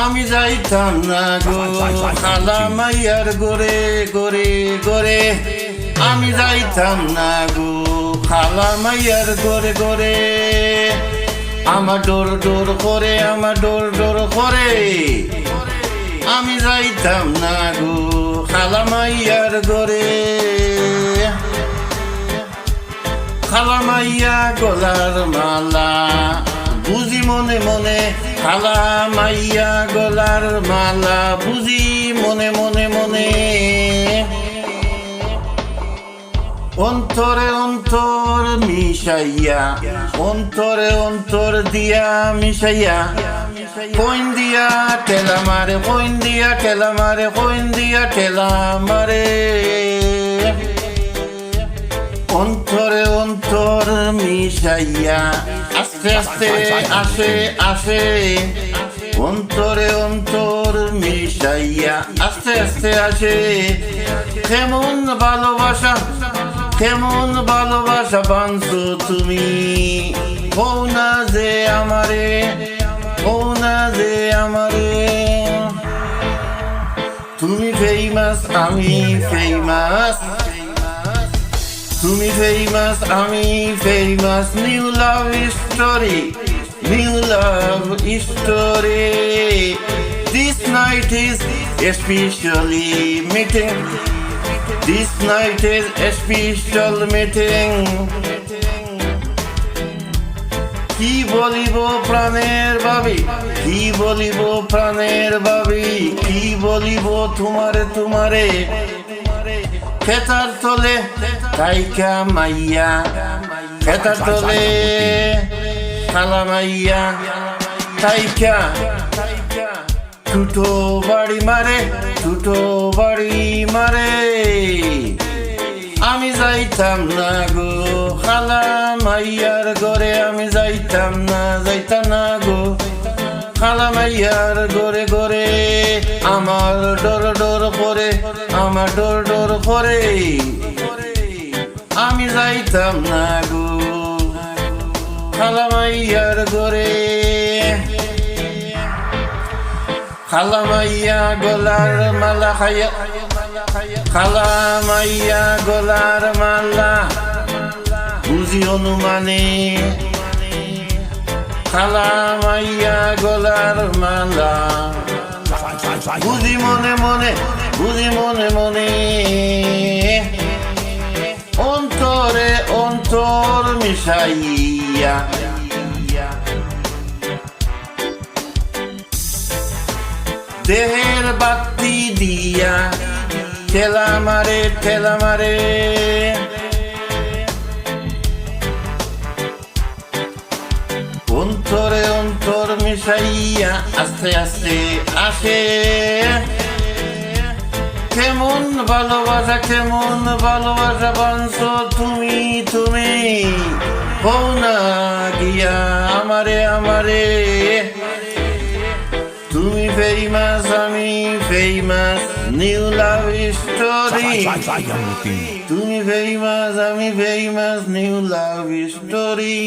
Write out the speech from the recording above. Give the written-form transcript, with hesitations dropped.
আমি যাইতাম না গো খালা মাইয়ার গোরে গোরে গোরে, আমি যাইতাম না গো খালা মাইয়ার গোরে গোরে। আমার ডোর ডোর করে, আমার ডোর ডোর করে, আমি যাইতাম না গো খালা মাইয়ার গোরে। খালা মাইয়া গলার মালা বুঝি মনে মনে, খালা মাইয়া গলার মালা বুঝি মনে মনে মনে। অন্তরে অন্তর মিশাইয়া, অন্তরে অন্তর দিয়া মিশাইয়া, কইন দিয়া ঠেলা মারে, কইন দিয়া ঠেলা মারে, কইন দিয়া ঠেলা মারে। অন্তরে অন্তর মিশাইয়া আস্তে আস্তে আসে আসে, অন্তরে অন্তর মিশাইয়া আস্তে আস্তে আসে। কেমন ভালোবাসা, কেমন ভালোবাসা বানছো তুমি, হও না যে আমারে, হও না যে আমারে। তুমি ফেমাস আমি ফেমাস, তুমি ফেমাস আমি famous. New love story, new love story. This night is a specially meeting, this night is a special meeting. কি বলিব প্রাণের ভাবি, কি বলিব প্রাণের ভাবি, কি বলিব তোমারে তোমারে। খেতার তলে কাইকা মাইয়া, খেতার তলে খালা মাইয়া কাইকা, ছুটো বাড়ি মারে, ছুটো বাড়ি মারে। আমি যাইতাম না গো খালা মাইয়ার ঘরে, আমি যাইতাম না, যাইতাম না গো খালা মাইয়ার ঘরে ঘরে। আমার ডর ডর করে, আমার ডর ডর করে, আমি যাইতাম না গো খালা মাইয়ার ঘরে। খালা মাইয়া গলার মালা খাইয়া, খালা মাইয়া গলার মালা বুঝি অনুমানে, খালা মাইয়া গলার মালা বুঝি মনে মনে, বুঝি মনে মনে। অন্তরে অন্তর মিশাইয়া দেহের বাতি দিয়া ঠেলা মারে, ঠেলা মারে। অন্তরে অন্তর মিশাইয়া আস্তে আস্তে আসে। কেমন ভালোবাসা, কেমন ভালোবাসা বানছো তুমি, তুমি হও না গিয়া আমারে আমারে। তুমি ফেমাস আমি ফেমাস, নিউ লাভ স্টোরি। তুমি ফেমাস আমি ফেমাস, নিউ লাভ স্টোরি।